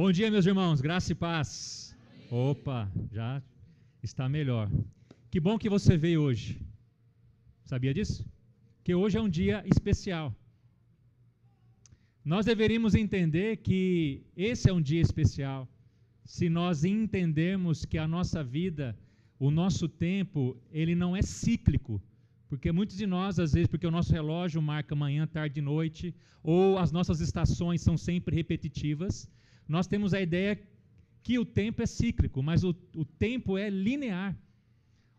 Bom dia, meus irmãos, graça e paz. Opa, já está melhor. Que bom que você veio hoje. Sabia disso? Que hoje é um dia especial. Nós deveríamos entender que esse é um dia especial. Se nós entendermos que a nossa vida, o nosso tempo, ele não é cíclico. Porque muitos de nós, às vezes, porque o nosso relógio marca manhã, tarde e noite, ou as nossas estações são sempre repetitivas, nós temos a ideia que o tempo é cíclico, mas o tempo é linear.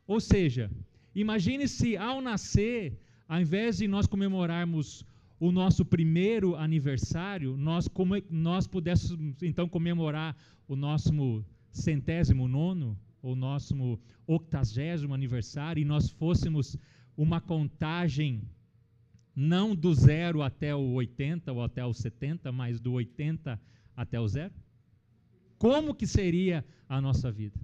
Ou seja, imagine se ao nascer, ao invés de nós comemorarmos o nosso primeiro aniversário, nós pudéssemos então comemorar o nosso 109º, ou nosso 80º aniversário, e nós fôssemos uma contagem não do 0 até o 80 ou até o 70, mas do 80 até o 0? Como que seria a nossa vida?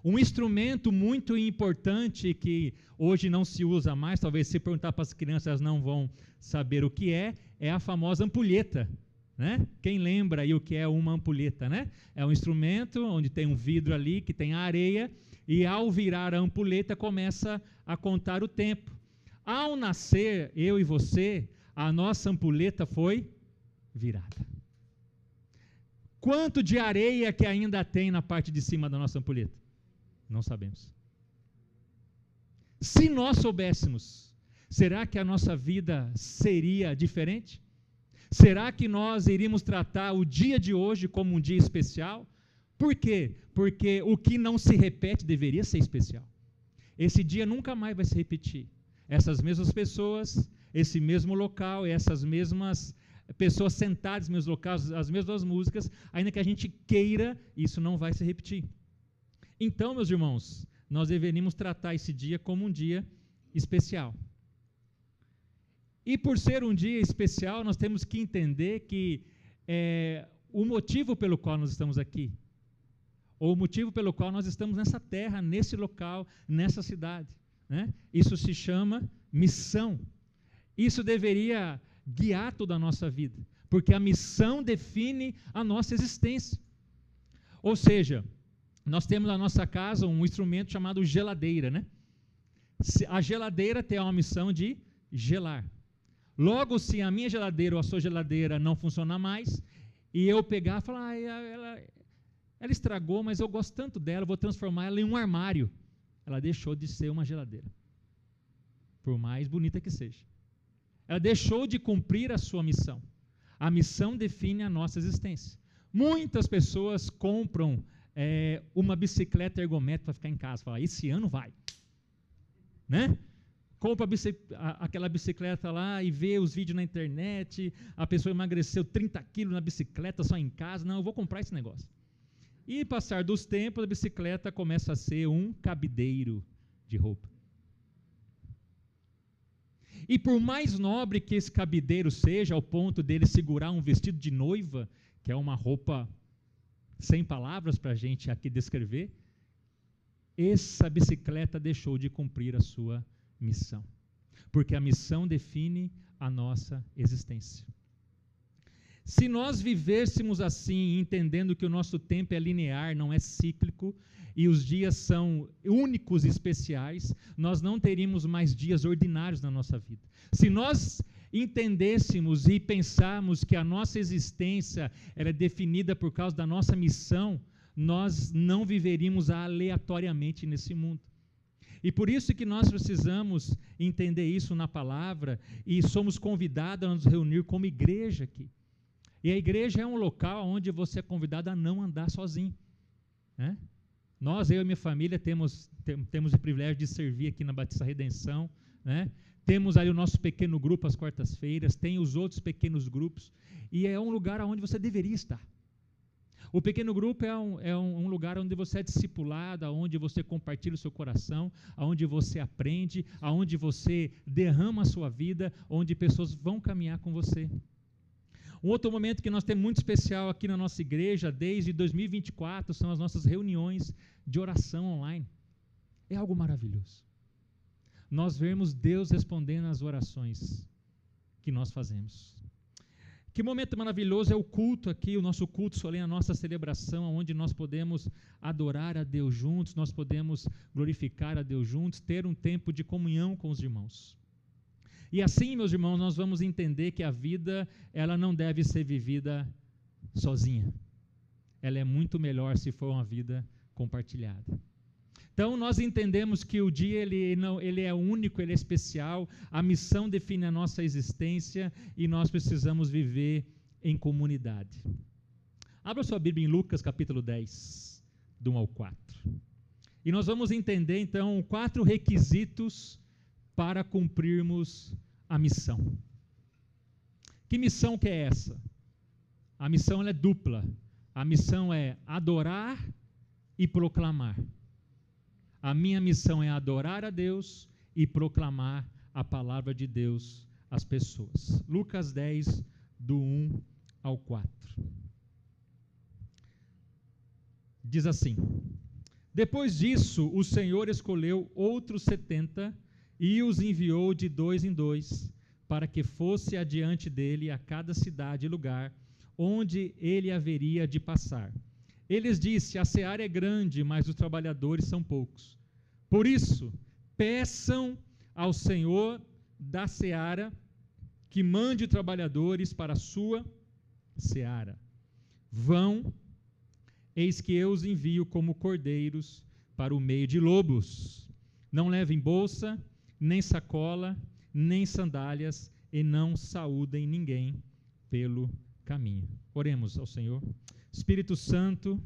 Um instrumento muito importante que hoje não se usa mais, talvez se perguntar para as crianças elas não vão saber o que é a famosa ampulheta, né? Quem lembra aí o que é uma ampulheta, né? É um instrumento onde tem um vidro ali que tem a areia e ao virar a ampulheta começa a contar o tempo. Ao nascer, eu e você, a nossa ampulheta foi virada. Quanto de areia que ainda tem na parte de cima da nossa ampulheta? Não sabemos. Se nós soubéssemos, será que a nossa vida seria diferente? Será que nós iríamos tratar o dia de hoje como um dia especial? Por quê? Porque o que não se repete deveria ser especial. Esse dia nunca mais vai se repetir. Essas mesmas pessoas, esse mesmo local, essas mesmas pessoas sentadas nos mesmos locais, as mesmas músicas, ainda que a gente queira, isso não vai se repetir. Então, meus irmãos, nós deveríamos tratar esse dia como um dia especial. E por ser um dia especial, nós temos que entender que o motivo pelo qual nós estamos aqui, ou o motivo pelo qual nós estamos nessa terra, nesse local, nessa cidade, né? Isso se chama missão. Isso deveria guiar toda a nossa vida, porque a missão define a nossa existência. Ou seja, nós temos na nossa casa um instrumento chamado geladeira, né? A geladeira tem uma missão de gelar. Logo, se a minha geladeira ou a sua geladeira não funcionar mais, e eu pegar e falar, ela estragou, mas eu gosto tanto dela, vou transformar ela em um armário. Ela deixou de ser uma geladeira, por mais bonita que seja. Ela deixou de cumprir a sua missão. A missão define a nossa existência. Muitas pessoas compram uma bicicleta ergométrica para ficar em casa. Falam, esse ano vai. Né? Compra aquela bicicleta lá e vê os vídeos na internet, a pessoa emagreceu 30 quilos na bicicleta só em casa. Não, eu vou comprar esse negócio. E passar dos tempos, a bicicleta começa a ser um cabideiro de roupa. E por mais nobre que esse cabideiro seja, ao ponto dele segurar um vestido de noiva, que é uma roupa sem palavras para a gente aqui descrever, essa bicicleta deixou de cumprir a sua missão. Porque a missão define a nossa existência. Se nós vivêssemos assim, entendendo que o nosso tempo é linear, não é cíclico, e os dias são únicos e especiais, nós não teríamos mais dias ordinários na nossa vida. Se nós entendêssemos e pensarmos que a nossa existência era definida por causa da nossa missão, nós não viveríamos aleatoriamente nesse mundo. E por isso que nós precisamos entender isso na palavra, e somos convidados a nos reunir como igreja aqui. E a igreja é um local onde você é convidado a não andar sozinho, né? Nós, eu e minha família, temos o privilégio de servir aqui na Batista Redenção, né? Temos aí o nosso pequeno grupo às quartas-feiras, tem os outros pequenos grupos, e é um lugar onde você deveria estar. O pequeno grupo é um lugar onde você é discipulado, onde você compartilha o seu coração, onde você aprende, onde você derrama a sua vida, onde pessoas vão caminhar com você. Um outro momento que nós temos muito especial aqui na nossa igreja, desde 2024, são as nossas reuniões de oração online. É algo maravilhoso. Nós vemos Deus respondendo às orações que nós fazemos. Que momento maravilhoso é o culto aqui, o nosso culto solene, a nossa celebração, onde nós podemos adorar a Deus juntos, nós podemos glorificar a Deus juntos, ter um tempo de comunhão com os irmãos. E assim, meus irmãos, nós vamos entender que a vida, ela não deve ser vivida sozinha. Ela é muito melhor se for uma vida compartilhada. Então, nós entendemos que o dia ele é único, ele é especial, a missão define a nossa existência e nós precisamos viver em comunidade. Abra sua Bíblia em Lucas capítulo 10, do 1 ao 4. E nós vamos entender, então, 4 requisitos para cumprirmos a missão. Que missão que é essa? A missão ela é dupla. A missão é adorar e proclamar. A minha missão é adorar a Deus e proclamar a palavra de Deus às pessoas. Lucas 10, do 1 ao 4. Diz assim: Depois disso, o Senhor escolheu outros 70 e os enviou de 2 em 2, para que fosse adiante dele a cada cidade e lugar onde ele haveria de passar. Eles disse: a seara é grande, mas os trabalhadores são poucos. Por isso, peçam ao Senhor da seara que mande trabalhadores para a sua seara. Vão, eis que eu os envio como cordeiros para o meio de lobos. Não levem bolsa, nem sacola, nem sandálias, e não saúdem ninguém pelo caminho. Oremos ao Senhor. Espírito Santo,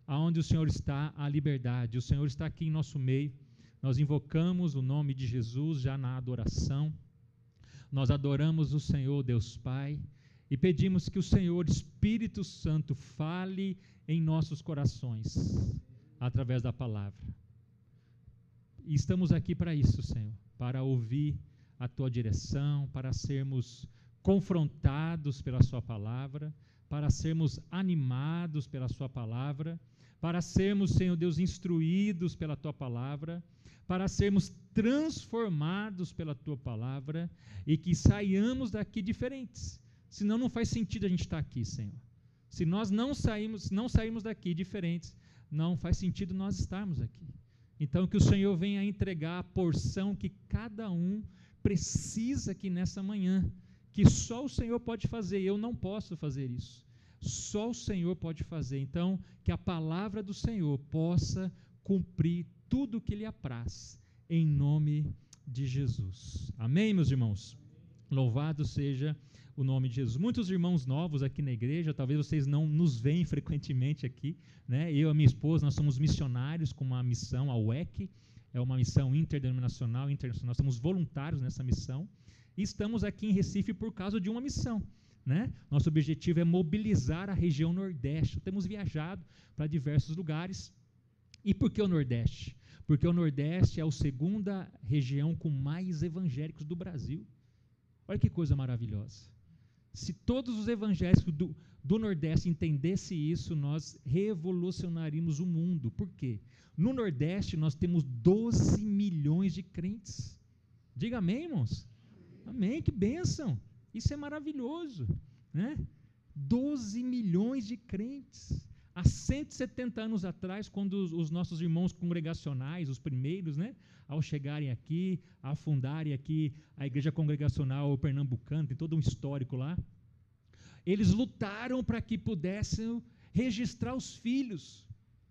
aonde o Senhor está, há liberdade. O Senhor está aqui em nosso meio. Nós invocamos o nome de Jesus já na adoração. Nós adoramos o Senhor, Deus Pai, e pedimos que o Senhor, Espírito Santo, fale em nossos corações, através da palavra. E estamos aqui para isso, Senhor, para ouvir a Tua direção, para sermos confrontados pela Sua palavra, para sermos animados pela Sua palavra, para sermos, Senhor Deus, instruídos pela Tua palavra, para sermos transformados pela Tua palavra e que saiamos daqui diferentes. Senão não faz sentido a gente estar aqui, Senhor. Se nós não sairmos daqui diferentes, não faz sentido nós estarmos aqui. Então que o Senhor venha entregar a porção que cada um precisa aqui nessa manhã, que só o Senhor pode fazer, eu não posso fazer isso. Só o Senhor pode fazer. Então, que a palavra do Senhor possa cumprir tudo o que lhe apraz, em nome de Jesus. Amém, meus irmãos? Louvado seja o nome de Jesus. Muitos irmãos novos aqui na igreja, talvez vocês não nos veem frequentemente aqui, né? Eu e a minha esposa, nós somos missionários com uma missão, a UEC, é uma missão interdenominacional, internacional, somos voluntários nessa missão, e estamos aqui em Recife por causa de uma missão, né? Nosso objetivo é mobilizar a região Nordeste. Temos viajado para diversos lugares. E por que o Nordeste? Porque o Nordeste é a segunda região com mais evangélicos do Brasil. Olha que coisa maravilhosa. Se todos os evangélicos do Nordeste entendessem isso, nós revolucionaríamos o mundo. Por quê? No Nordeste nós temos 12 milhões de crentes. Diga amém, irmãos? Amém, que bênção. Isso é maravilhoso, né? 12 milhões de crentes. Há 170 anos atrás, quando os nossos irmãos congregacionais, os primeiros, né, ao chegarem aqui, a fundarem aqui a Igreja Congregacional Pernambucana, tem todo um histórico lá, eles lutaram para que pudessem registrar os filhos,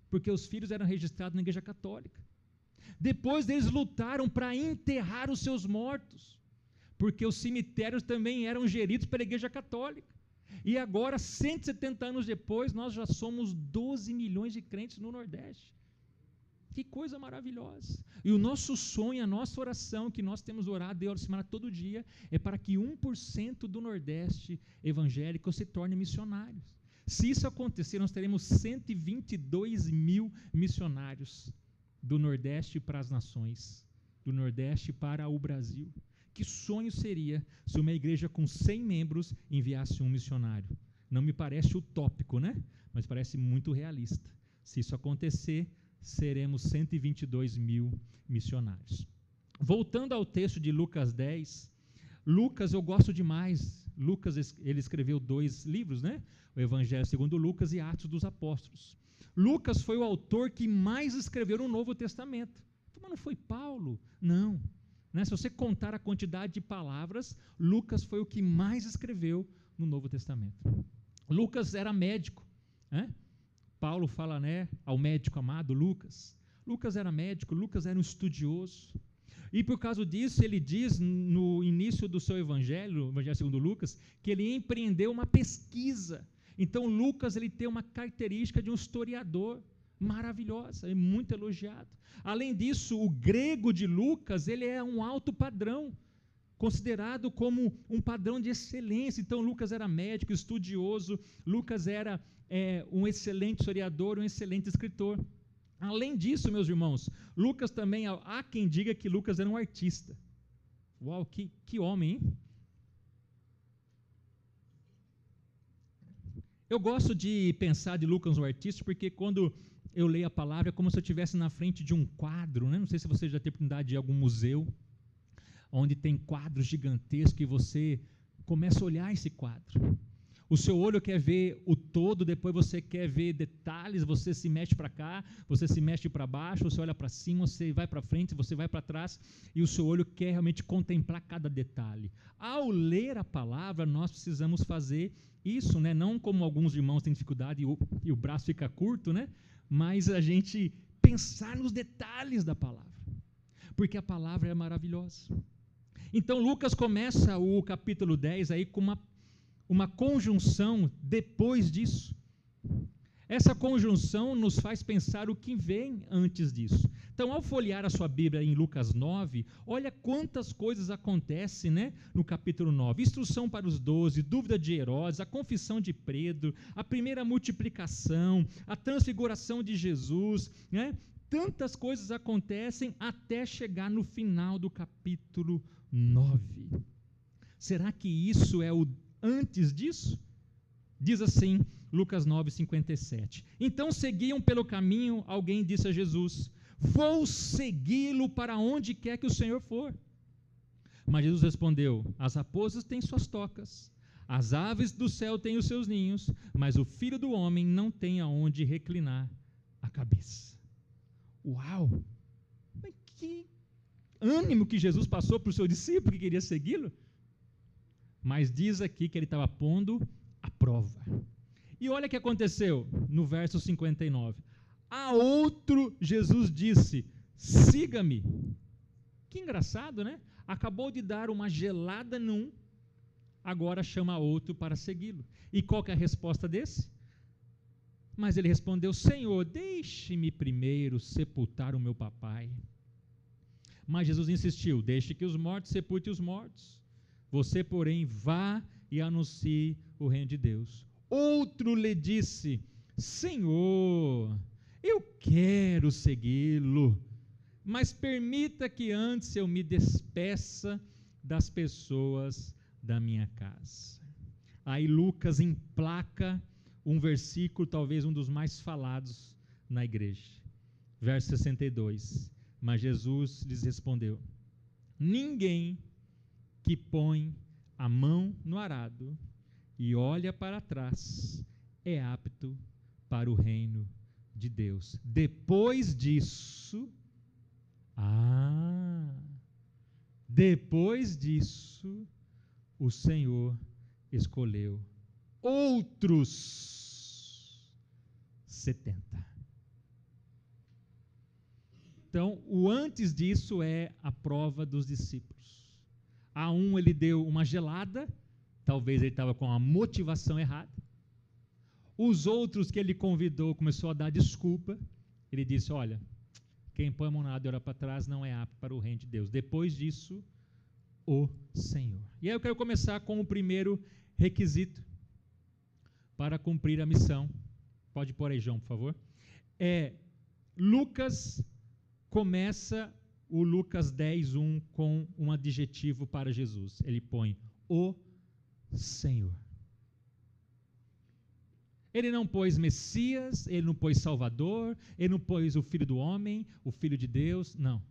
porque os filhos eram registrados na Igreja Católica. Depois eles lutaram para enterrar os seus mortos, porque os cemitérios também eram geridos pela Igreja Católica. E agora, 170 anos depois, nós já somos 12 milhões de crentes no Nordeste. Que coisa maravilhosa. E o nosso sonho, a nossa oração, que nós temos orado e orado todo dia, é para que 1% do Nordeste evangélico se torne missionários. Se isso acontecer, nós teremos 122 mil missionários do Nordeste para as nações, do Nordeste para o Brasil. Que sonho seria se uma igreja com 100 membros enviasse um missionário? Não me parece utópico, né? Mas parece muito realista. Se isso acontecer, seremos 122 mil missionários. Voltando ao texto de Lucas 10, Lucas, eu gosto demais. Lucas, ele escreveu 2 livros, né? O Evangelho segundo Lucas e Atos dos Apóstolos. Lucas foi o autor que mais escreveu no Novo Testamento. Mas não foi Paulo? Não. Né? Se você contar a quantidade de palavras, Lucas foi o que mais escreveu no Novo Testamento. Lucas era médico. Né? Paulo fala, né, ao médico amado Lucas. Lucas era médico, Lucas era um estudioso. E por causa disso, ele diz no início do seu evangelho, o Evangelho segundo Lucas, que ele empreendeu uma pesquisa. Então, Lucas ele tem uma característica de um historiador maravilhosa, é muito elogiado. Além disso, o grego de Lucas, ele é um alto padrão, considerado como um padrão de excelência. Então, Lucas era médico, estudioso, Lucas era um excelente historiador, um excelente escritor. Além disso, meus irmãos, Lucas também, há quem diga que Lucas era um artista. Uau, que homem, hein? Eu gosto de pensar de Lucas um artista, porque quando eu leio a palavra, é como se eu estivesse na frente de um quadro, né? Não sei se você já teve oportunidade de ir a algum museu, onde tem quadros gigantescos, e você começa a olhar esse quadro. O seu olho quer ver o todo, depois você quer ver detalhes, você se mexe para cá, você se mexe para baixo, você olha para cima, você vai para frente, você vai para trás, e o seu olho quer realmente contemplar cada detalhe. Ao ler a palavra, nós precisamos fazer isso, né? Não como alguns irmãos têm dificuldade e o braço fica curto, né? Mas a gente pensar nos detalhes da palavra, porque a palavra é maravilhosa. Então, Lucas começa o capítulo 10 aí com uma conjunção depois disso. Essa conjunção nos faz pensar o que vem antes disso. Então, ao folhear a sua Bíblia em Lucas 9, olha quantas coisas acontecem, né, no capítulo 9. Instrução para os 12, dúvida de Herodes, a confissão de Pedro, a primeira multiplicação, a transfiguração de Jesus, né? Tantas coisas acontecem até chegar no final do capítulo 9. Será que isso é o antes disso? Diz assim, Lucas 9:57. Então seguiam pelo caminho, alguém disse a Jesus: vou segui-lo para onde quer que o Senhor for. Mas Jesus respondeu: as raposas têm suas tocas, as aves do céu têm os seus ninhos, mas o Filho do Homem não tem aonde reclinar a cabeça. Uau! Mas que ânimo que Jesus passou para o seu discípulo que queria segui-lo. Mas diz aqui que ele estava pondo a prova. E olha o que aconteceu no verso 59. A outro Jesus disse: siga-me. Que engraçado, né? Acabou de dar uma gelada num, agora chama outro para segui-lo. E qual que é a resposta desse? Mas ele respondeu: Senhor, deixe-me primeiro sepultar o meu papai. Mas Jesus insistiu: deixe que os mortos sepultem os mortos. Você, porém, vá e anuncie o reino de Deus. Outro lhe disse: Senhor, eu quero segui-lo, mas permita que antes eu me despeça das pessoas da minha casa. Aí Lucas emplaca um versículo, talvez um dos mais falados na igreja. Verso 62. Mas Jesus lhes respondeu: ninguém que põe a mão no arado e olha para trás é apto para o reino de Deus. Depois disso, o Senhor escolheu outros 70. Então, o antes disso é a prova dos discípulos. A um ele deu uma gelada, talvez ele estava com a motivação errada. Os outros que ele convidou começou a dar desculpa. Ele disse: olha, quem põe a mão na arado e olha para trás não é apto para o reino de Deus. Depois disso, o Senhor. E aí eu quero começar com o primeiro requisito para cumprir a missão. Pode pôr aí, João, por favor. Lucas começa o Lucas 10:1 com um adjetivo para Jesus. Ele põe o Senhor. Ele não pôs Messias, ele não pôs Salvador, ele não pôs o Filho do Homem, o Filho de Deus, não.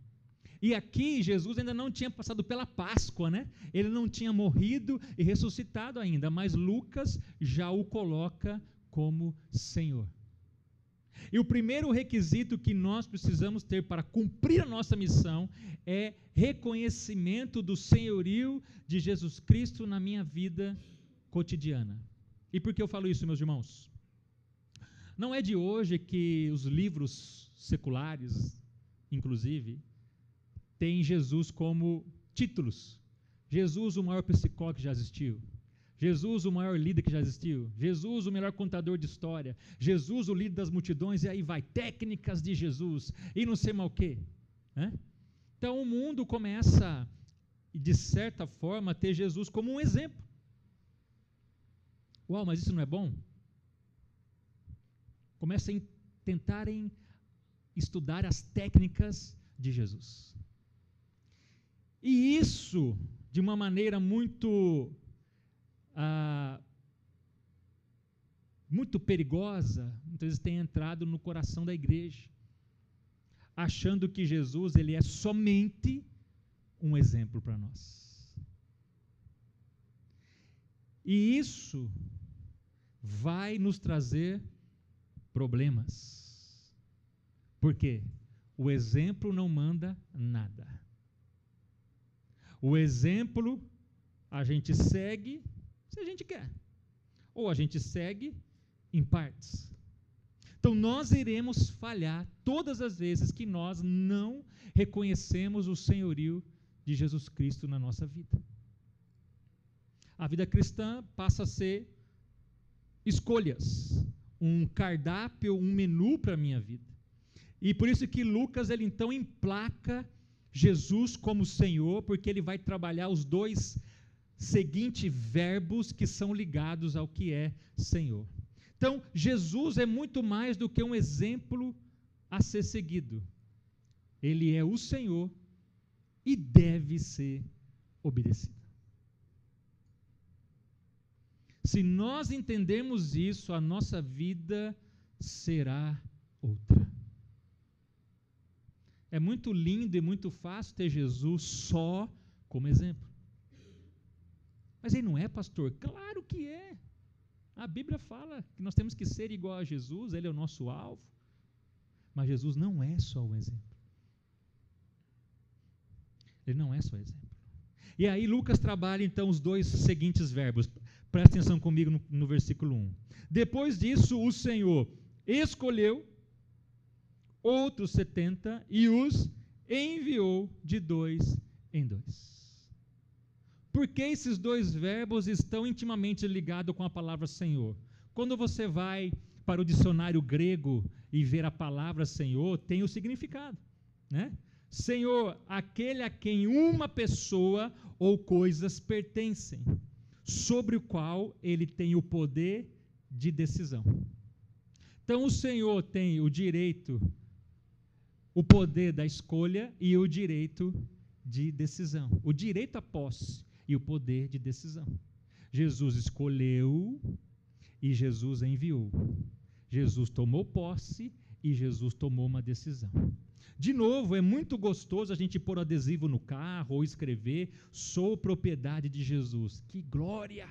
E aqui Jesus ainda não tinha passado pela Páscoa, né? Ele não tinha morrido e ressuscitado ainda, mas Lucas já o coloca como Senhor. E o primeiro requisito que nós precisamos ter para cumprir a nossa missão é reconhecimento do senhorio de Jesus Cristo na minha vida cotidiana. E por que eu falo isso, meus irmãos? Não é de hoje que os livros seculares, inclusive, têm Jesus como títulos. Jesus, o maior psicólogo que já existiu. Jesus, o maior líder que já existiu. Jesus, o melhor contador de história. Jesus, o líder das multidões. E aí vai, técnicas de Jesus. E não sei mais o quê. Né? Então o mundo começa, de certa forma, a ter Jesus como um exemplo. Uau, mas isso não é bom? Começa a tentarem estudar as técnicas de Jesus. E isso, de uma maneira muito perigosa, muitas vezes tem entrado no coração da igreja, achando que Jesus ele é somente um exemplo para nós. E isso vai nos trazer problemas. Por quê? O exemplo não manda nada. O exemplo a gente segue se a gente quer, ou a gente segue em partes. Então nós iremos falhar todas as vezes que nós não reconhecemos o senhorio de Jesus Cristo na nossa vida. A vida cristã passa a ser escolhas, um cardápio, um menu para a minha vida. E por isso que Lucas, ele então emplaca Jesus como Senhor, porque ele vai trabalhar os dois seguintes verbos que são ligados ao que é Senhor. Então, Jesus é muito mais do que um exemplo a ser seguido. Ele é o Senhor e deve ser obedecido. Se nós entendermos isso, a nossa vida será outra. É muito lindo e muito fácil ter Jesus só como exemplo. Mas ele não é, pastor? Claro que é. A Bíblia fala que nós temos que ser igual a Jesus, ele é o nosso alvo. Mas Jesus não é só o exemplo. Ele não é só exemplo. E aí Lucas trabalha então os dois seguintes verbos. Presta atenção comigo no versículo 1. Depois disso, o Senhor escolheu outros 70 e os enviou de 2 em 2. Por que esses dois verbos estão intimamente ligados com a palavra Senhor? Quando você vai para o dicionário grego e ver a palavra Senhor, tem o significado, né? Senhor, aquele a quem uma pessoa ou coisas pertencem, sobre o qual ele tem o poder de decisão. Então o Senhor tem o direito, o poder da escolha e o direito de decisão, o direito à posse e o poder de decisão. Jesus escolheu e Jesus enviou. Jesus tomou posse e Jesus tomou uma decisão. De novo, é muito gostoso a gente pôr adesivo no carro ou escrever: sou propriedade de Jesus. Que glória!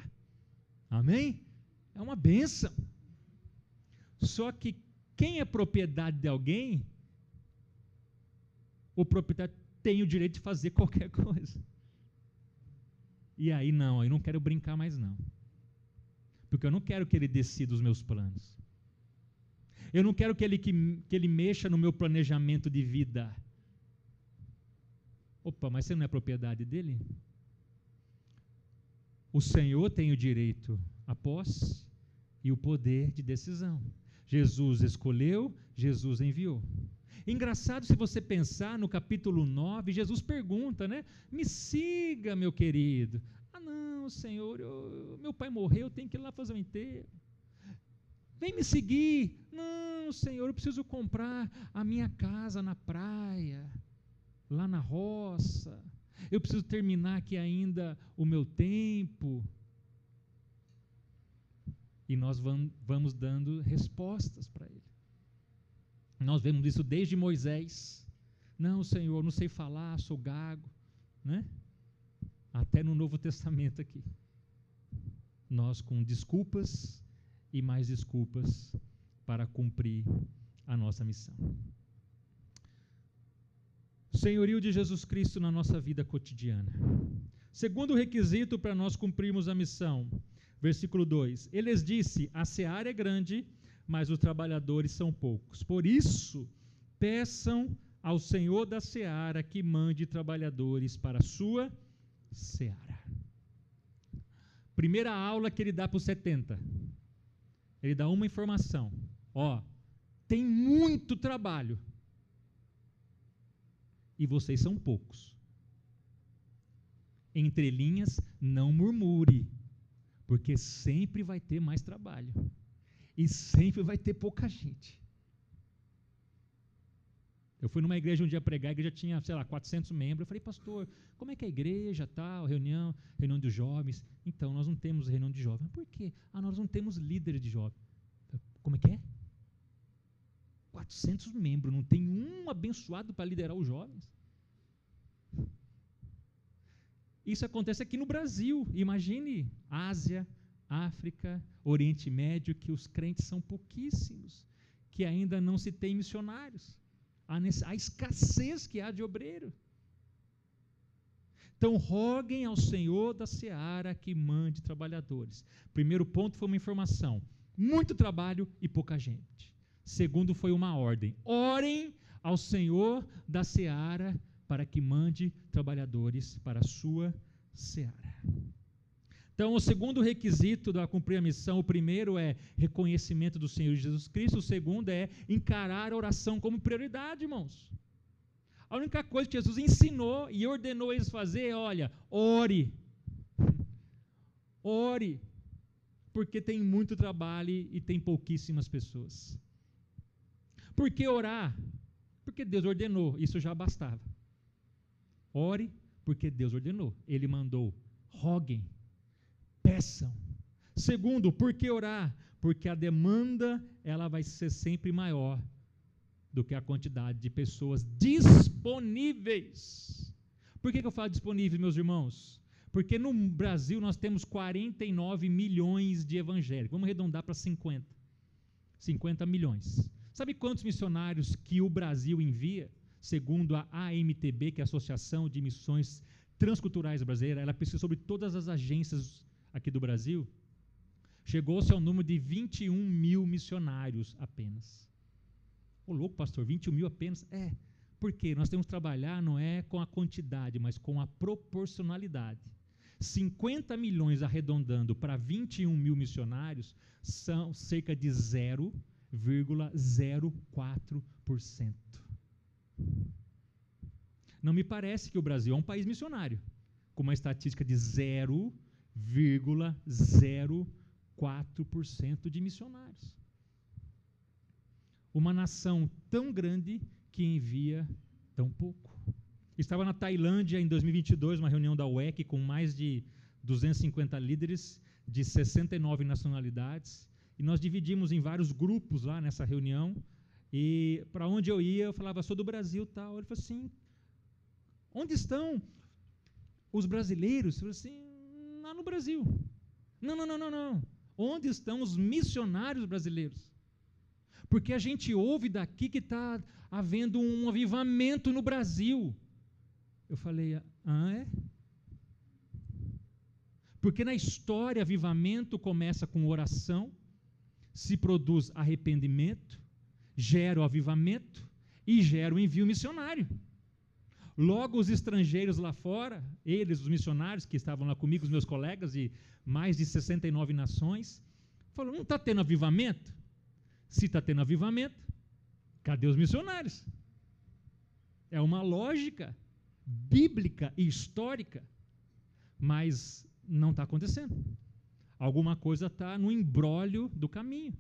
Amém? É uma bênção. Só que quem é propriedade de alguém, o proprietário tem o direito de fazer qualquer coisa. E aí não, eu não quero brincar mais não. Porque eu não quero que ele decida os meus planos. Eu não quero que ele mexa no meu planejamento de vida. Opa, mas você não é propriedade dele? O Senhor tem o direito à posse e o poder de decisão. Jesus escolheu, Jesus enviou. Engraçado se você pensar no capítulo 9, Jesus pergunta, né? Me siga, meu querido. Ah não, Senhor, meu pai morreu, eu tenho que ir lá fazer um enterro. Vem me seguir. Não, Senhor, eu preciso comprar a minha casa na praia, lá na roça. Eu preciso terminar aqui ainda o meu tempo. E nós vamos dando respostas para ele. Nós vemos isso desde Moisés, Não, Senhor, não sei falar, sou gago, né? Até no Novo Testamento aqui. Nós com desculpas e mais desculpas para cumprir a nossa missão. Senhorio de Jesus Cristo na nossa vida cotidiana. Segundo requisito para nós cumprirmos a missão, versículo 2, ele lhes disse, a seara é grande, mas os trabalhadores são poucos. Por isso, peçam ao Senhor da seara que mande trabalhadores para a sua seara. Primeira aula que ele dá para os 70. Ele dá uma informação. Ó, tem muito trabalho. E vocês são poucos. Entre linhas, não murmure, porque sempre vai ter mais trabalho. E sempre vai ter pouca gente. Eu fui numa igreja um dia pregar, a igreja tinha, 400 membros. Eu falei, pastor, como é que é a igreja, tal, reunião dos jovens? Então, nós não temos reunião de jovens. Mas por quê? Nós não temos líderes de jovens. Como é que é? 400 membros, não tem um abençoado para liderar os jovens? Isso acontece aqui no Brasil. Imagine Ásia, África, Oriente Médio, que os crentes são pouquíssimos, que ainda não se tem missionários. A escassez que há de obreiro. Então, roguem ao Senhor da seara que mande trabalhadores. Primeiro ponto foi uma informação. Muito trabalho e pouca gente. Segundo foi uma ordem. Orem ao Senhor da seara para que mande trabalhadores para a sua seara. Então, o segundo requisito para cumprir a missão, o primeiro é reconhecimento do Senhor Jesus Cristo, o segundo é encarar a oração como prioridade, irmãos. A única coisa que Jesus ensinou e ordenou eles fazer é, olha, ore. Ore, porque tem muito trabalho e tem pouquíssimas pessoas. Por que orar? Porque Deus ordenou, isso já bastava. Ore, porque Deus ordenou, Ele mandou, roguem. Peçam. Segundo, por que orar? Porque a demanda ela vai ser sempre maior do que a quantidade de pessoas disponíveis. Por que eu falo disponíveis, meus irmãos? Porque no Brasil nós temos 49 milhões de evangélicos. Vamos arredondar para 50. 50 milhões. Sabe quantos missionários que o Brasil envia? Segundo a AMTB, que é a Associação de Missões Transculturais Brasileira, ela pesquisa sobre todas as agências aqui do Brasil, chegou-se ao número de 21 mil missionários apenas. Ô louco, pastor, 21 mil apenas? É, porque nós temos que trabalhar não é com a quantidade, mas com a proporcionalidade. 50 milhões arredondando para 21 mil missionários são cerca de 0,04%. Não me parece que o Brasil é um país missionário, com uma estatística de 0,04% de missionários. Uma nação tão grande que envia tão pouco. Estava na Tailândia em 2022, uma reunião da UEC com mais de 250 líderes de 69 nacionalidades, e nós dividimos em vários grupos lá nessa reunião, e para onde eu ia, eu falava, sou do Brasil, tal. Ele falou assim, onde estão os brasileiros? Eu falei assim, lá no Brasil. Não. Onde estão os missionários brasileiros? Porque a gente ouve daqui que está havendo um avivamento no Brasil. Eu falei, é? Porque na história, avivamento começa com oração, se produz arrependimento, gera o avivamento e gera o envio missionário. Logo, os estrangeiros lá fora, eles, os missionários que estavam lá comigo, os meus colegas de mais de 69 nações, falaram, não está tendo avivamento? Se está tendo avivamento, cadê os missionários? É uma lógica bíblica e histórica, mas não está acontecendo. Alguma coisa está no imbróglio do caminho.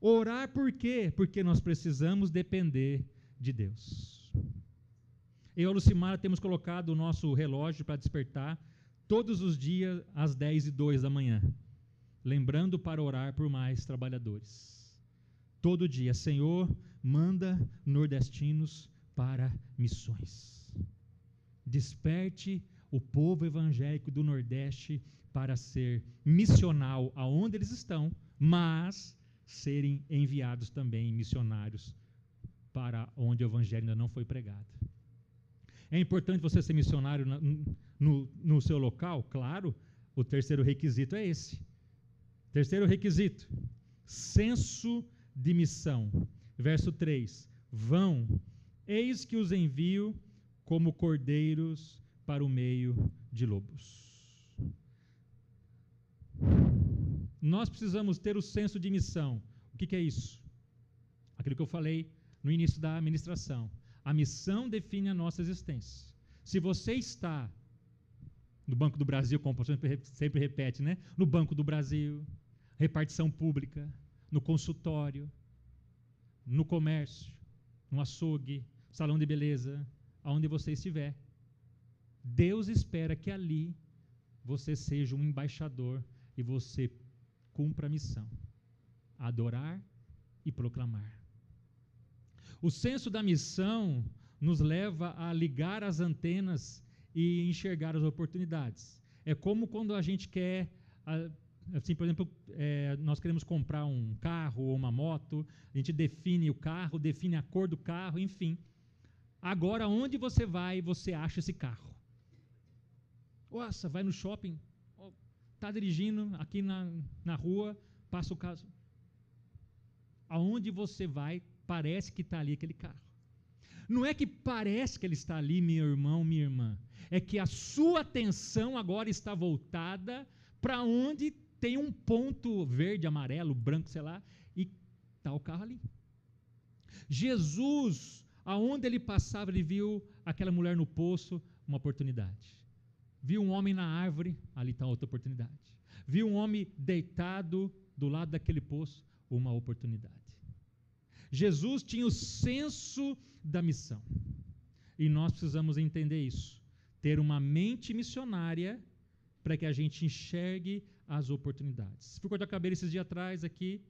Orar por quê? Porque nós precisamos depender de Deus. Eu e a Lucimara temos colocado o nosso relógio para despertar todos os dias às 10h02 da manhã, lembrando para orar por mais trabalhadores. Todo dia, Senhor, manda nordestinos para missões. Desperte o povo evangélico do Nordeste para ser missional aonde eles estão, mas serem enviados também missionários para onde o evangelho ainda não foi pregado. É importante você ser missionário no seu local? Claro, o terceiro requisito é esse. Terceiro requisito, senso de missão. Verso 3, vão, eis que os envio como cordeiros para o meio de lobos. Nós precisamos ter o senso de missão. O que é isso? Aquilo que eu falei no início da ministração. A missão define a nossa existência. Se você está no Banco do Brasil, como o pastor sempre repete, né? No Banco do Brasil, repartição pública, no consultório, no comércio, no açougue, salão de beleza, aonde você estiver, Deus espera que ali você seja um embaixador e você cumpra a missão: adorar e proclamar. O senso da missão nos leva a ligar as antenas e enxergar as oportunidades. É como quando a gente quer, assim, por exemplo, nós queremos comprar um carro ou uma moto, a gente define o carro, define a cor do carro, enfim. Agora, onde você vai, você acha esse carro. Nossa, vai no shopping, está dirigindo aqui na rua, passa o carro. Aonde você vai, parece que está ali aquele carro. Não é que parece que ele está ali, meu irmão, minha irmã. É que a sua atenção agora está voltada para onde tem um ponto verde, amarelo, branco, sei lá, e está o carro ali. Jesus, aonde ele passava, ele viu aquela mulher no poço, uma oportunidade. Viu um homem na árvore, ali está outra oportunidade. Viu um homem deitado do lado daquele poço, uma oportunidade. Jesus tinha o senso da missão. E nós precisamos entender isso. Ter uma mente missionária para que a gente enxergue as oportunidades. Fui cortar o cabelo esses dias atrás aqui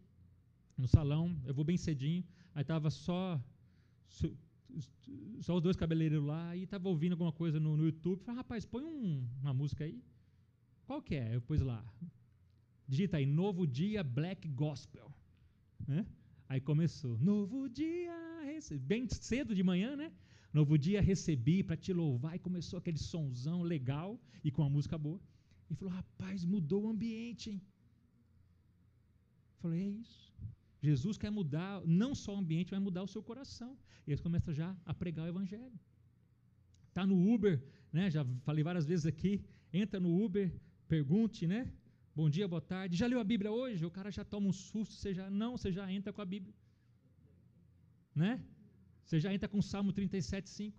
no salão, eu vou bem cedinho, aí estava só os dois cabeleireiros lá, e estava ouvindo alguma coisa no YouTube. Falei, rapaz, põe uma música aí. Qual que é? Eu pus lá. Digita aí, Novo Dia Black Gospel. Né? Aí começou, novo dia, bem cedo de manhã, né? Novo dia recebi para te louvar, e começou aquele sonzão legal, e com a música boa. E falou, rapaz, mudou o ambiente, hein? Falei, é isso. Jesus quer mudar, não só o ambiente, vai mudar o seu coração. E eles começam já a pregar o evangelho. Está no Uber, né? Já falei várias vezes aqui, entra no Uber, pergunte, né? Bom dia, boa tarde. Já leu a Bíblia hoje? O cara já toma um susto, você já entra com a Bíblia. Né? Você já entra com o Salmo 37:5.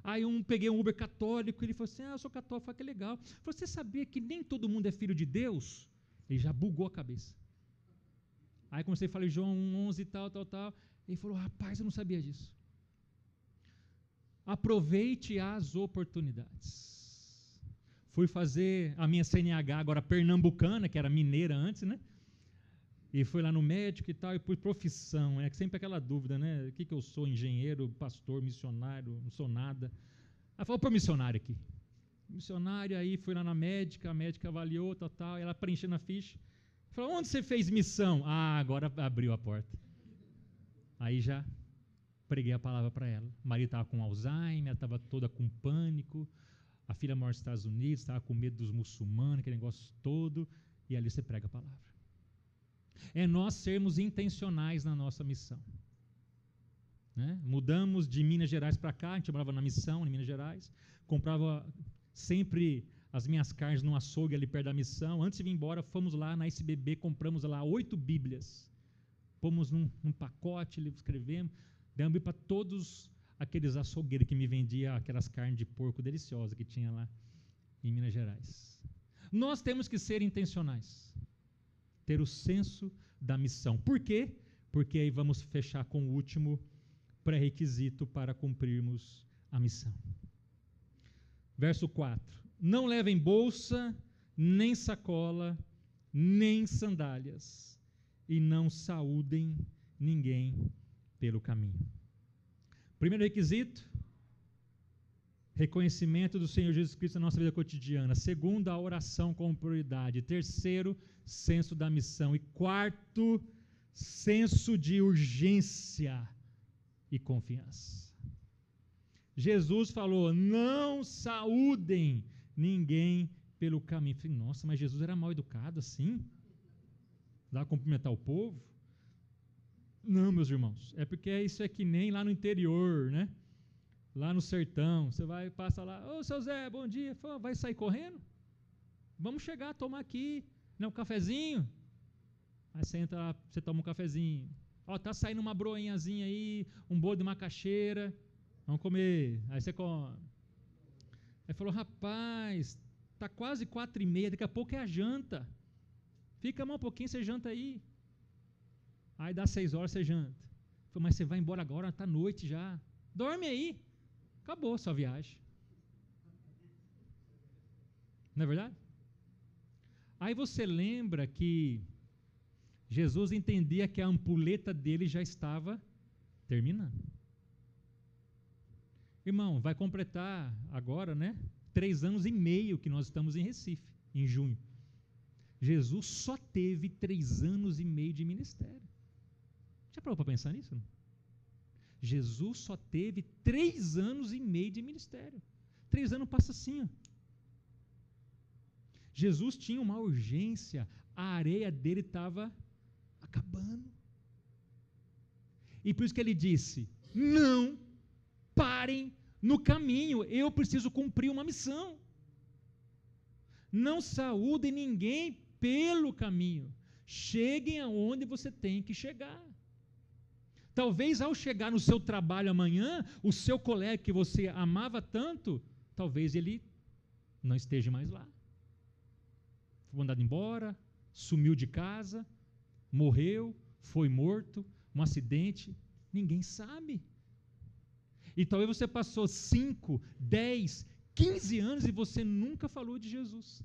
Aí peguei um Uber católico, ele falou assim, eu sou católico. Eu falei, que legal. Você sabia que nem todo mundo é filho de Deus? Ele já bugou a cabeça. Aí comecei a falar João 11 e tal. Ele falou, rapaz, eu não sabia disso. Aproveite as oportunidades. Fui fazer a minha CNH agora pernambucana, que era mineira antes, né? E fui lá no médico e tal, e por profissão, sempre aquela dúvida, né? O que eu sou? Engenheiro, pastor, missionário, não sou nada. Aí falou, missionário aqui. Missionário, aí fui lá na médica, a médica avaliou, tal, ela preenchendo a ficha. Falou, onde você fez missão? Agora abriu a porta. Aí já preguei a palavra para ela. O marido estava com Alzheimer, ela estava toda com pânico. A filha mora nos Estados Unidos, estava com medo dos muçulmanos, aquele negócio todo, e ali você prega a palavra. É nós sermos intencionais na nossa missão. Né? Mudamos de Minas Gerais para cá, a gente morava na missão, em Minas Gerais, comprava sempre as minhas carnes num açougue ali perto da missão. Antes de vir embora, fomos lá na SBB, compramos lá 8 Bíblias. Fomos num pacote, escrevemos, demos para todos aqueles açougueiros que me vendiam aquelas carnes de porco deliciosas que tinha lá em Minas Gerais. Nós temos que ser intencionais, ter o senso da missão. Por quê? Porque aí vamos fechar com o último pré-requisito para cumprirmos a missão. Verso 4. Não levem bolsa, nem sacola, nem sandálias, e não saúdem ninguém pelo caminho. Primeiro requisito, reconhecimento do Senhor Jesus Cristo na nossa vida cotidiana. Segundo, a oração como prioridade. Terceiro, senso da missão. E quarto, senso de urgência e confiança. Jesus falou, não saúdem ninguém pelo caminho. Eu falei, nossa, mas Jesus era mal educado assim? Dá a cumprimentar o povo? Não, meus irmãos, é porque isso é que nem lá no interior, né? Lá no sertão, você vai, passa lá, ô, seu Zé, bom dia, fala, vai sair correndo? Vamos chegar, tomar aqui, né, um cafezinho? Aí você entra lá, você toma um cafezinho. Ó, tá saindo uma broinhazinha aí, um bolo de macaxeira, vamos comer. Aí você come. Aí falou, rapaz, tá quase 4h30, daqui a pouco é a janta. Fica mais um pouquinho, você janta aí. Aí dá 6 horas, você janta. Falei, mas você vai embora agora, tá noite já. Dorme aí. Acabou a sua viagem. Não é verdade? Aí você lembra que Jesus entendia que a ampulheta dele já estava terminando. Irmão, vai completar agora, né? 3 anos e meio que nós estamos em Recife, em junho. Jesus só teve 3 anos e meio de ministério. Já parou para pensar nisso? Não? Jesus só teve 3 anos e meio de ministério. 3 anos passa assim, ó. Jesus tinha uma urgência, a areia dele estava acabando. E por isso que ele disse, não parem no caminho, eu preciso cumprir uma missão. Não saúdem ninguém pelo caminho. Cheguem aonde você tem que chegar. Talvez ao chegar no seu trabalho amanhã, o seu colega que você amava tanto, talvez ele não esteja mais lá. Foi mandado embora, sumiu de casa, morreu, foi morto, um acidente, ninguém sabe. E talvez você passou 5, 10, 15 anos e você nunca falou de Jesus.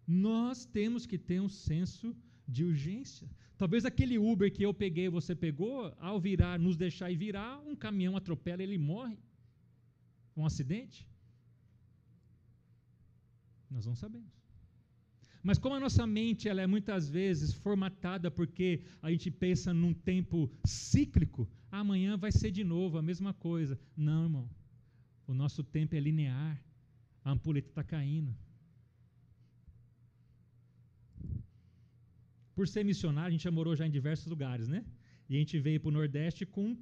Nós temos que ter um senso de urgência. Talvez aquele Uber que eu peguei e você pegou, ao virar, nos deixar e virar, um caminhão atropela e ele morre. Um acidente. Nós não sabemos. Mas como a nossa mente ela é muitas vezes formatada porque a gente pensa num tempo cíclico, amanhã vai ser de novo a mesma coisa. Não, irmão. O nosso tempo é linear. A ampulheta está caindo. Por ser missionário, a gente já morou já em diversos lugares, né? E a gente veio para o Nordeste com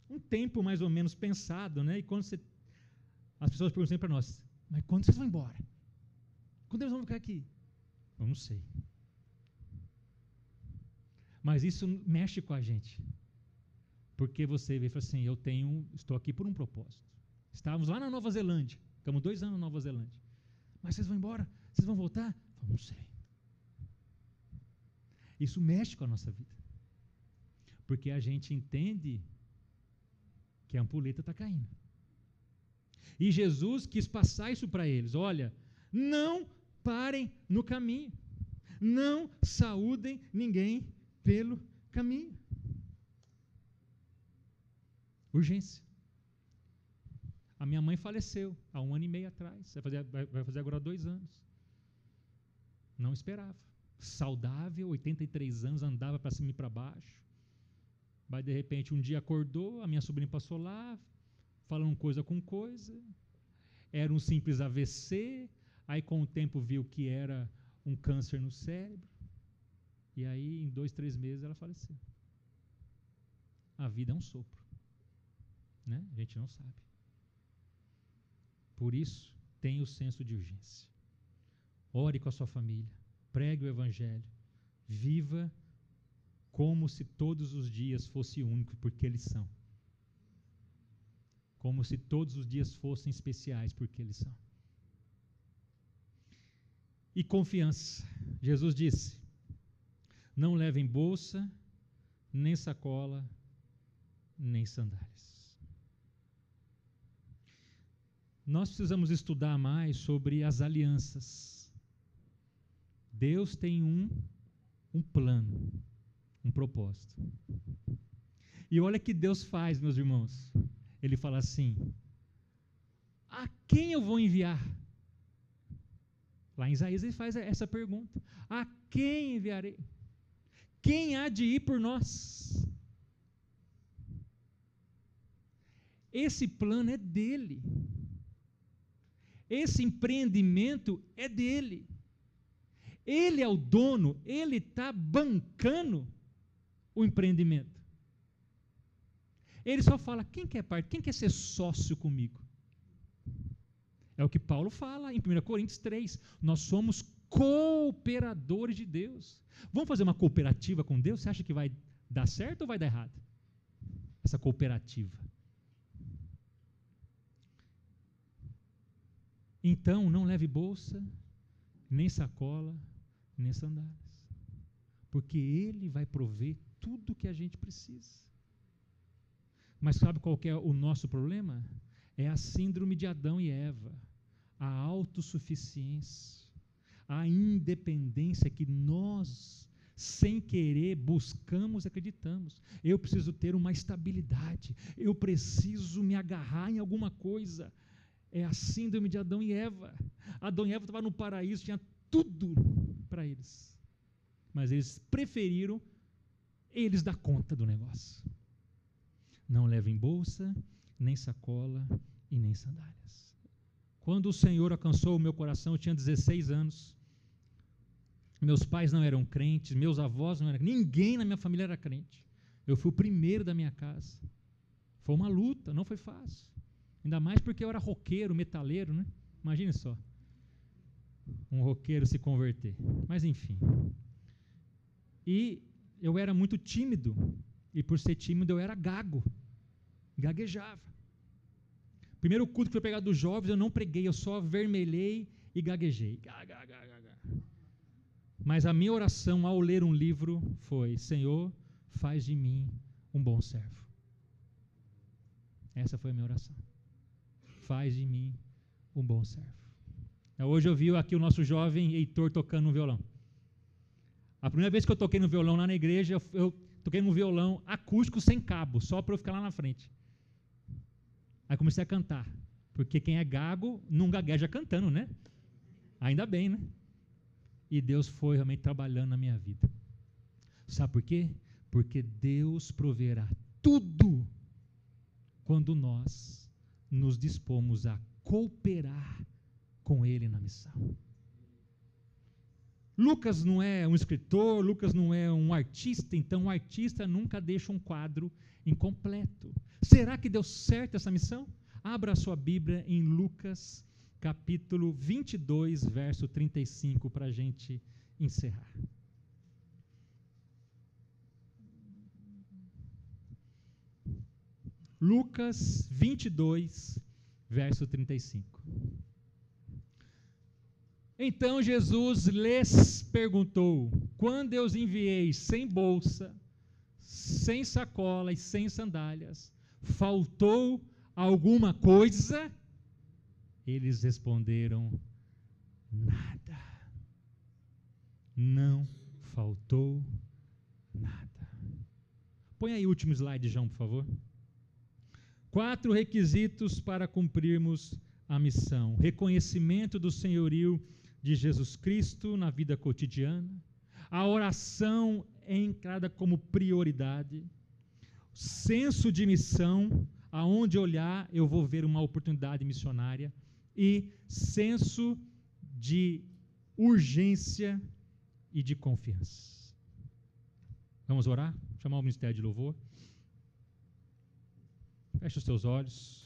um tempo mais ou menos pensado, né? E quando as pessoas perguntam para nós, mas quando vocês vão embora? Quando eles vão ficar aqui? Eu não sei. Mas isso mexe com a gente. Porque você vê e fala assim, estou aqui por um propósito. Estávamos lá na Nova Zelândia, ficamos 2 anos na Nova Zelândia. Mas vocês vão embora? Vocês vão voltar? Eu não sei. Isso mexe com a nossa vida. Porque a gente entende que a ampulheta está caindo. E Jesus quis passar isso para eles. Olha, não parem no caminho. Não saúdem ninguém pelo caminho. Urgência. A minha mãe faleceu há 1 ano e meio atrás. Vai fazer agora 2 anos. Não esperava. Saudável, 83 anos, andava para cima e para baixo. Mas de repente um dia acordou, a minha sobrinha passou lá, falando coisa com coisa. Era um simples AVC. Aí com o tempo viu que era um câncer no cérebro. E aí em 2, 3 meses ela faleceu. A vida é um sopro. Né? A gente não sabe. Por isso, tenha o senso de urgência. Ore com a sua família. Pregue o Evangelho. Viva como se todos os dias fosse único, porque eles são. Como se todos os dias fossem especiais, porque eles são. E confiança. Jesus disse, não levem bolsa, nem sacola, nem sandálias. Nós precisamos estudar mais sobre as alianças. Deus tem um plano, um propósito. E olha que Deus faz, meus irmãos. Ele fala assim: a quem eu vou enviar? Lá em Isaías ele faz essa pergunta: a quem enviarei? Quem há de ir por nós? Esse plano é dele. Esse empreendimento é dele. Ele é o dono, ele está bancando o empreendimento. Ele só fala: quem quer parte? Quem quer ser sócio comigo? É o que Paulo fala em 1 Coríntios 3. Nós somos cooperadores de Deus. Vamos fazer uma cooperativa com Deus? Você acha que vai dar certo ou vai dar errado? Essa cooperativa. Então, não leve bolsa, nem sacola, nem sandálias. Porque Ele vai prover tudo o que a gente precisa. Mas sabe qual que é o nosso problema? É a síndrome de Adão e Eva, a autossuficiência, a independência que nós, sem querer, buscamos e acreditamos. Eu preciso ter uma estabilidade, eu preciso me agarrar em alguma coisa. É a síndrome de Adão e Eva. Adão e Eva estavam no paraíso, tinha tudo para eles. Mas eles preferiram eles dar conta do negócio. Não levem bolsa, nem sacola e nem sandálias. Quando o Senhor alcançou o meu coração, eu tinha 16 anos. Meus pais não eram crentes, meus avós não eram crentes, ninguém na minha família era crente. Eu fui o primeiro da minha casa. Foi uma luta, não foi fácil. Ainda mais porque eu era roqueiro, metaleiro, né? Imagine só. Um roqueiro se converter. Mas enfim. E eu era muito tímido. E por ser tímido eu era gago. Gaguejava. Primeiro culto que foi pregado dos jovens, eu não preguei, eu só vermelhei e gaguejei. Mas a minha oração ao ler um livro foi: Senhor, faz de mim um bom servo. Essa foi a minha oração. Faz de mim um bom servo. Hoje eu vi aqui o nosso jovem Heitor tocando no violão. A primeira vez que eu toquei no violão lá na igreja, eu toquei no violão acústico sem cabo, só para eu ficar lá na frente. Aí comecei a cantar, porque quem é gago não gagueja cantando, né? Ainda bem, né? E Deus foi realmente trabalhando na minha vida. Sabe por quê? Porque Deus proverá tudo quando nós nos dispomos a cooperar com Ele na missão. Lucas não é um escritor, Lucas não é um artista, então um artista nunca deixa um quadro incompleto. Será que deu certo essa missão? Abra a sua Bíblia em Lucas, capítulo 22, verso 35, para a gente encerrar. Lucas 22, verso 35. Então Jesus lhes perguntou: quando eu os enviei sem bolsa, sem sacola e sem sandálias, faltou alguma coisa? Eles responderam: nada. Não faltou nada. Põe aí o último slide, João, por favor. 4 requisitos para cumprirmos a missão: reconhecimento do senhorio de Jesus Cristo na vida cotidiana, a oração é encarada como prioridade, senso de missão, aonde olhar eu vou ver uma oportunidade missionária, e senso de urgência e de confiança. Vamos orar? Chamar o Ministério de Louvor. Feche os teus olhos.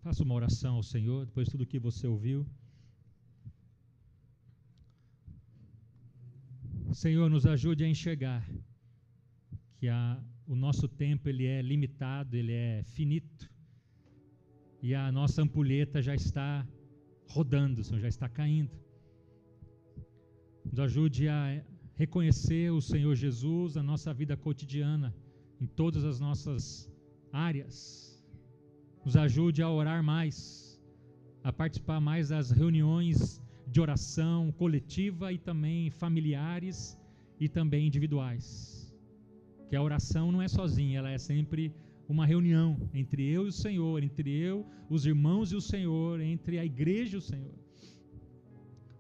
Faça uma oração ao Senhor, depois de tudo que você ouviu. Senhor, nos ajude a enxergar que o nosso tempo ele é limitado, ele é finito, e a nossa ampulheta já está rodando, Senhor, já está caindo. Nos ajude a reconhecer o Senhor Jesus na nossa vida cotidiana, em todas as nossas áreas. Nos ajude a orar mais, a participar mais das reuniões de oração coletiva e também familiares e também individuais. Que a oração não é sozinha, ela é sempre uma reunião entre eu e o Senhor, entre eu, os irmãos e o Senhor, entre a igreja e o Senhor.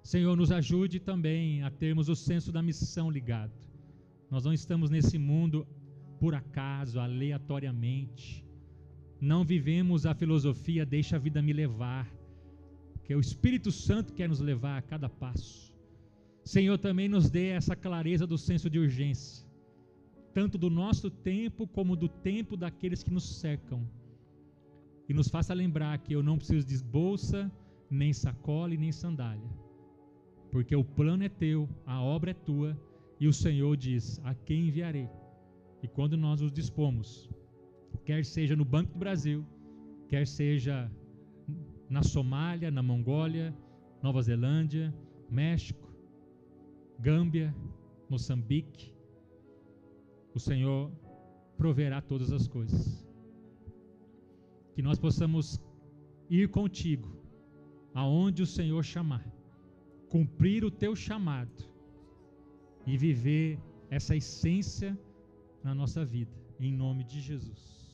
Senhor, nos ajude também a termos o senso da missão ligado. Nós não estamos nesse mundo por acaso, aleatoriamente. Não vivemos a filosofia, deixa a vida me levar, que é o Espírito Santo que quer nos levar a cada passo. Senhor, também nos dê essa clareza do senso de urgência, tanto do nosso tempo como do tempo daqueles que nos cercam. E nos faça lembrar que eu não preciso de bolsa, nem sacola e nem sandália, porque o plano é teu, a obra é tua, e o Senhor diz: a quem enviarei? E quando nós nos dispomos, quer seja no Banco do Brasil, quer seja na Somália, na Mongólia, Nova Zelândia, México, Gâmbia, Moçambique, o Senhor proverá todas as coisas. Que nós possamos ir contigo aonde o Senhor chamar, cumprir o teu chamado e viver essa essência na nossa vida, em nome de Jesus.